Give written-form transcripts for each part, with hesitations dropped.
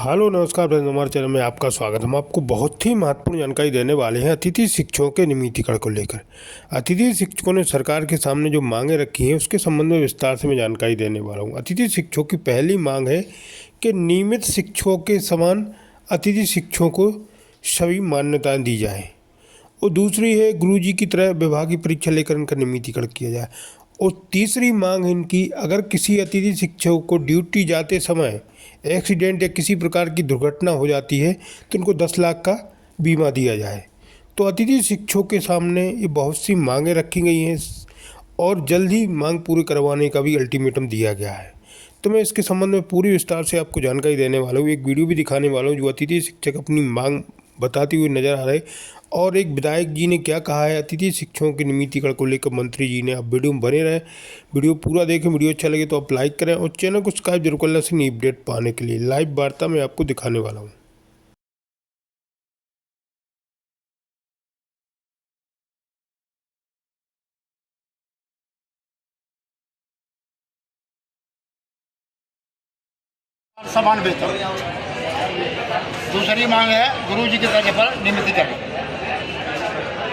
Hello नमस्कार friends, हमारे channel में आपका स्वागत है। हम आपको बहुत ही महत्वपूर्ण जानकारी देने वाले हैं अतिथि शिक्षकों के नियमितीकरण को लेकर। अतिथि शिक्षकों ने सरकार के सामने जो मांगें रखी हैं उसके संबंध में विस्तार से मैं जानकारी देने वाला हूं। अतिथि शिक्षकों की पहली मांग है कि नियमित शिक्षकों के समान अतिथि शिक्षकों को सभी मान्यताएँ दी जाए, और दूसरी है गुरुजी की तरह विभागीय परीक्षा लेकर इनका नियमितीकरण किया जाए। और तीसरी मांग इनकी, अगर किसी अतिथि शिक्षक को ड्यूटी जाते समय एक्सीडेंट या किसी प्रकार की दुर्घटना हो जाती है तो इनको 10 लाख का बीमा दिया जाए। तो अतिथि शिक्षकों के सामने ये बहुत सी मांगें रखी गई हैं और जल्द ही मांग पूरी करवाने का भी अल्टीमेटम दिया गया है। तो मैं इसके संबंध में पूरी विस्तार से आपको जानकारी देने वाला हूँ। एक वीडियो भी दिखाने वाला हूँ जो अतिथि शिक्षक अपनी मांग बताते हुए नजर आ रहे, और एक विधायक जी ने क्या कहा है अतिथि शिक्षकों के नियमितीकरण को लेकर मंत्री जी ने। आप वीडियो में बने रहें, वीडियो पूरा देखें। वीडियो अच्छा लगे तो आप लाइक करें और चैनल को सब्सक्राइब जरूर कर लें ऐसी नई अपडेट पाने के लिए। लाइव वार्ता में आपको दिखाने वाला हूँ। समान वेतन। दूसरी मांग है गुरु जी के दर्जे पर नियमितीकरण।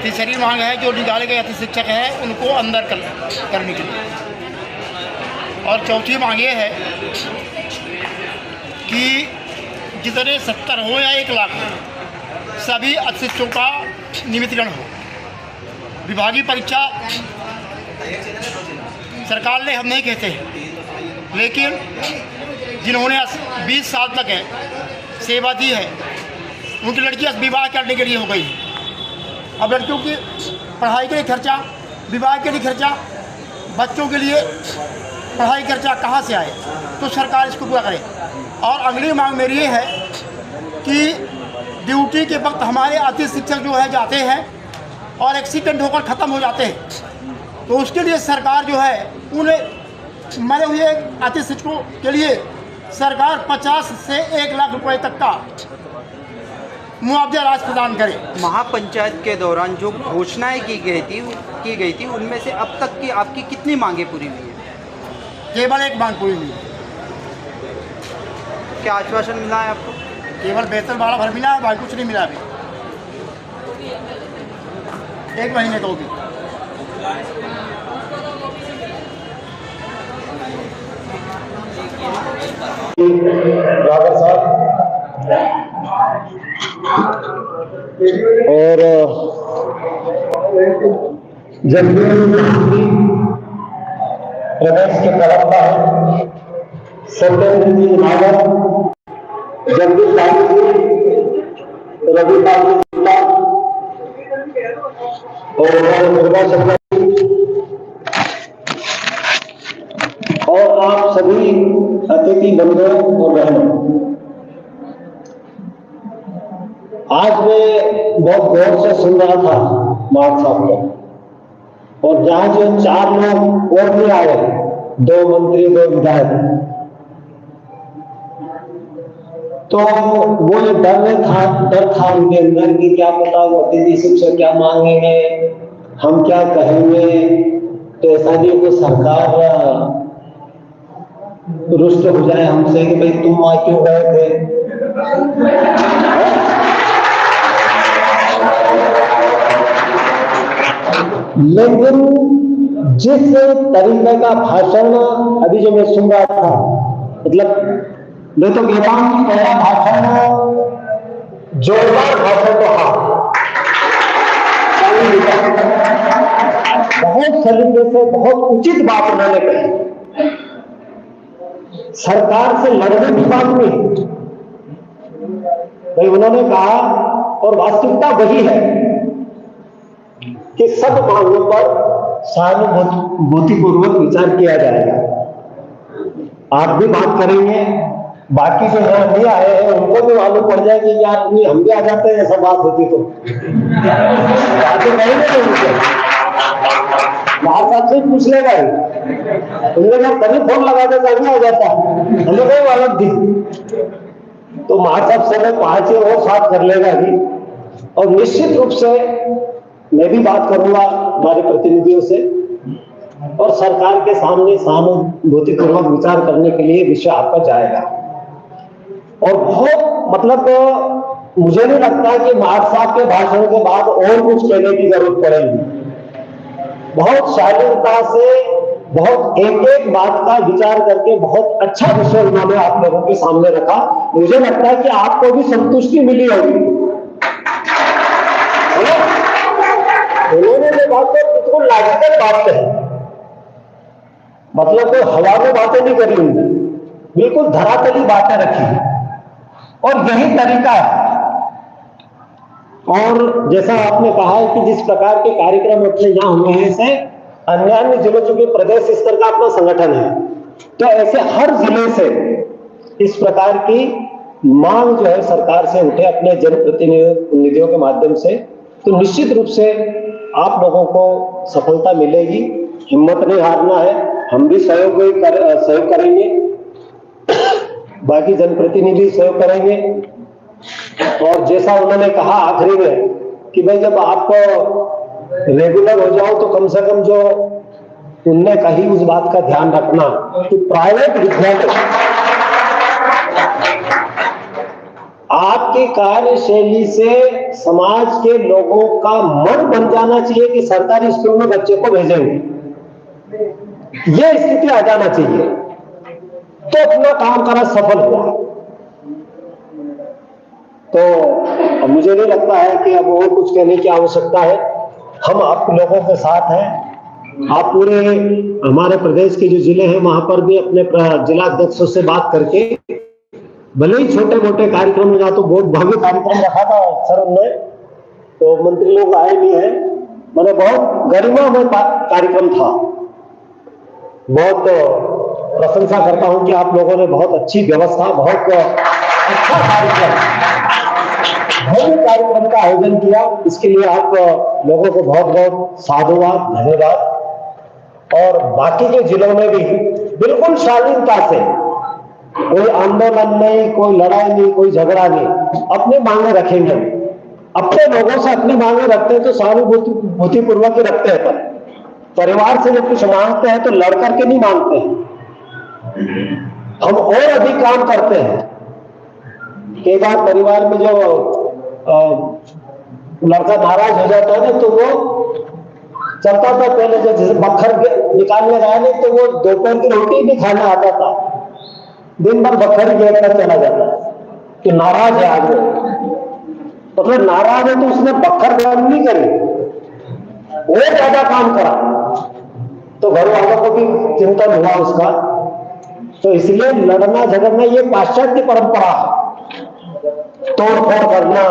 तीसरी मांग है जो निकाले गए अतिथि शिक्षक हैं उनको अंदर करने के लिए। और चौथी मांग ये है कि जितने 70 हो या 1 लाख हो, सभी अतिथि शिक्षकों का नियमितीकरण हो। विभागीय परीक्षा सरकार ने हम नहीं कहते हैं, लेकिन जिन्होंने 20 साल तक है सेवा दी है उनकी लड़कियां विवाह करने के लिए हो गई। अब लड़कियों की पढ़ाई के लिए खर्चा, विवाह के लिए खर्चा, बच्चों के लिए पढ़ाई खर्चा कहाँ से आए? तो सरकार इसको पूरा करे। और अगली मांग मेरी ये है कि ड्यूटी के वक्त हमारे अतिथि शिक्षक जो है जाते हैं और एक्सीडेंट होकर ख़त्म हो जाते हैं, तो उसके लिए सरकार जो है उन्हें मरे हुए अतिथि शिक्षकों के लिए सरकार 50 से 1 लाख रुपए तक का मुआवजा राशि प्रदान करे। महापंचायत के दौरान जो घोषणाएं की गई थी उनमें से अब तक की आपकी कितनी मांगें पूरी हुई है? केवल एक मांग पूरी हुई है। क्या आश्वासन मिला है आपको? केवल वेतन भाड़ा भर मिला है, बाकी कुछ नहीं मिला अभी। 1 महीने तो होगी। और प्रदेश के प्रवक्ता है सत्येंद्र जी नागर, जगदीश रविकांत और आप सभी अतिथि बंधुओं और बहनों, आज मैं बहुत गौर से सुन रहा था मार्ग साहब को, और जहां जो 4 लोग और भी आए, 2 मंत्री 2 विधायक, तो वो ये डर था उनके अंदर कि क्या पता वो अतिथि शिक्षक क्या मांगेंगे, हम क्या कहेंगे। तो ऐसा नहीं को सरकार रुष्ट हो जाए हमसे कि भाई तुम वहां क्यों गए थे। लेकिन जिस तरीके का भाषण अभी जो मैं सुन रहा था, मतलब मैं तो कहता हूं कि पहला भाषण जोरदार भाषण तो हाँ, बहुत सलीके से बहुत उचित बात उन्होंने कही। सरकार से लड़ने की बात नहीं भाई, उन्होंने कहा, और वास्तविकता वही है कि सब मांगों पर सहानुभूतिपूर्वक विचार किया जाएगा। आप भी बात करेंगे, बाकी जो यहाँ नहीं आए हैं उनको भी मालूम पड़ जाएगी यार नहीं हम भी आ जाते हैं, ऐसा बात होती तो साहब से पूछ लेगा, उन्होंने तभी फोन लगा देता नहीं आ जाता, हमें कोई मालूम थी। तो महासाहब से 5 और 7 कर लेगा ही। और निश्चित रूप से मैं भी बात करूंगा हमारे प्रतिनिधियों से, और सरकार के सामने सहानुभूतिपूर्वक विचार करने के लिए विषय आपका जाएगा। और बहुत मतलब मुझे नहीं लगता कि मार्च साहब के भाषण के बाद और कुछ कहने की जरूरत पड़ेगी। बहुत शालीनता से, बहुत एक एक बात का विचार करके बहुत अच्छा विषय उन्होंने आप लोगों के सामने रखा। मुझे लगता है कि आपको भी संतुष्टि मिली होगी। उन्होंने जो बात है बिल्कुल लॉजिकल बात है, मतलब कोई हवा में बातें नहीं करी उन्होंने, बिल्कुल धरातली बातें रखी है और यही तरीका है। और जैसा आपने कहा है कि जिस प्रकार के कार्यक्रम अपने यहाँ हुए हैं से अन्य जिलों, चूंकि प्रदेश स्तर का अपना संगठन है, तो ऐसे हर जिले से इस प्रकार की मांग जो है सरकार से उठे अपने जनप्रतिनिधियों के माध्यम से, तो निश्चित रूप से आप लोगों को सफलता मिलेगी। हिम्मत नहीं हारना है, हम भी सहयोग करेंगे, बाकी जनप्रतिनिधि सहयोग करेंगे। और जैसा उन्होंने कहा आखिरी में कि भाई जब आप रेगुलर हो जाओ तो कम से कम जो उनने कही उस बात का ध्यान रखना कि प्राइवेट विद्यालय आपकी कार्यशैली से समाज के लोगों का मन बन जाना चाहिए कि सरकारी स्कूल में बच्चे को भेजेंगे, यह स्थिति आ जाना चाहिए, तो अपना काम करना सफल हुआ। तो मुझे नहीं लगता है कि अब और कुछ कहने की आवश्यकता है। हम आप लोगों के साथ हैं। आप पूरे हमारे प्रदेश के जो जिले हैं वहां पर भी अपने जिला अध्यक्षों से बात करके, भले ही छोटे मोटे कार्यक्रम में, तो बहुत भव्य कार्यक्रम रखा था सर ने, तो मंत्री लोग आए भी हैं, मैंने बहुत गरिमामय कार्यक्रम था। बहुत प्रशंसा करता हूं कि आप लोगों ने बहुत अच्छी व्यवस्था, बहुत अच्छा कार्यक्रम का आयोजन किया। इसके लिए आप लोगों को बहुत बहुत साधुवाद, धन्यवाद। और बाकी के जिलों में भी बिल्कुल शालीनता से, कोई आंदोलन नहीं, कोई लड़ाई नहीं, कोई झगड़ा नहीं, अपनी मांगे रखेंगे। अपने लोगों से अपनी मांगे रखते हैं तो सहानुभूति पूर्वक ही रखते हैं, पर परिवार से जब कुछ मांगते हैं तो लड़ करके नहीं मांगते हैं, हम और अधिक काम करते हैं। कई बार परिवार में जो लड़का नाराज हो जाता है ना, तो वो चलता था पहले जैसे बखर निकालने गया नहीं तो वो दोपहर की रोटी नहीं खाना आता था, दिन भर बखर ही कर चला जाता कि नाराज है आगे, तो फिर नाराज है तो उसने बखर काम नहीं करी, वो ज्यादा काम करा, तो घर वालों को भी चिंतन हुआ उसका। तो इसलिए लड़ना झगड़ना ये पाश्चात्य परंपरा है, तोड़फोड़ करना,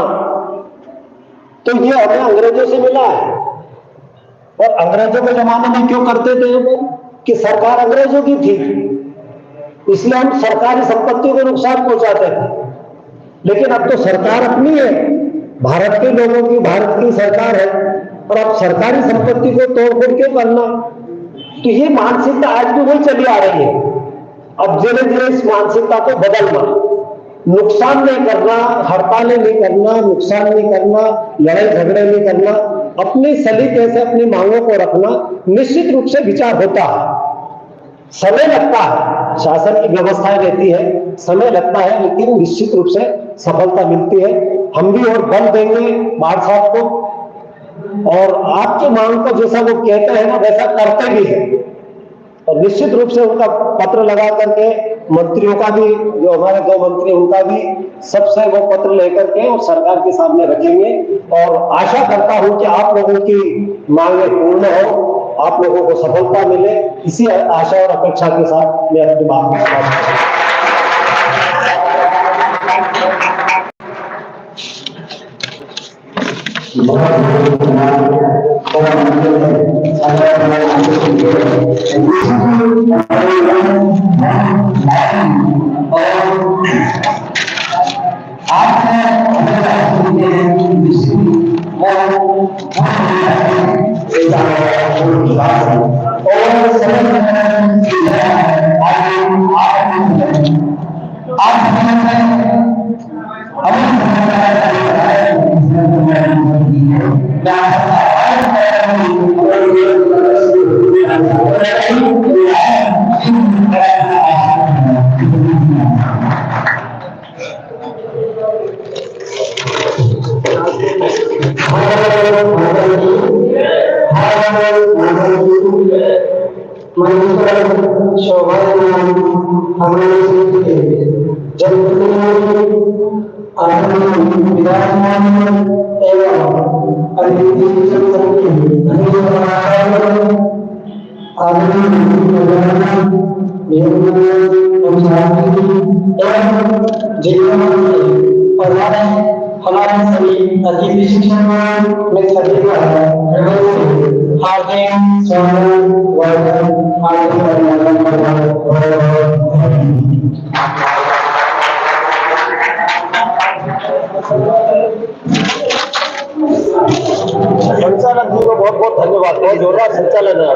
तो ये हमें अंग्रेजों से मिला है। और अंग्रेजों के जमाने में क्यों करते थे वो, कि सरकार अंग्रेजों की थी, इसलिए हम सरकारी संपत्ति को नुकसान पहुंचाते थे। लेकिन अब तो सरकार अपनी है, भारत के लोगों की, भारत की सरकार है, और अब सरकारी संपत्ति को तोड़फोड़ क्यों करना। तो ये मानसिकता आज भी वही चली आ रही है। अब धीरे धीरे इस मानसिकता को बदलना, नुकसान नहीं करना, हड़तालें नहीं करना, नुकसान नहीं करना, लड़ाई झगड़े नहीं करना, अपनी सलीके से अपनी मांगों को रखना, निश्चित रूप से विचार होता है। समय लगता है, शासन की व्यवस्थाएं रहती है, समय लगता है, लेकिन निश्चित रूप से सफलता मिलती है। हम भी और बल देंगे बाढ़ साहब को, और आपकी मांग को जैसा वो कहते हैं ना वैसा करते भी हैं। और निश्चित रूप से उनका पत्र लगा करके मंत्रियों का भी, जो हमारे 2 मंत्री उनका भी, सबसे वो पत्र लेकर के और सरकार के सामने रखेंगे। और आशा करता हूं कि आप लोगों की मांगे पूर्ण हो, आप लोगों को सफलता मिले। इसी आशा और अपेक्षा के साथ मैं अपनी बात में Thank you. हमारे जब विधायक एवं और हमारे सभी अतिथि शिक्षक में सभी का हार्दिक स्वागत संचालक जी को बहुत बहुत धन्यवाद। बहुत जोरदार संचालन है।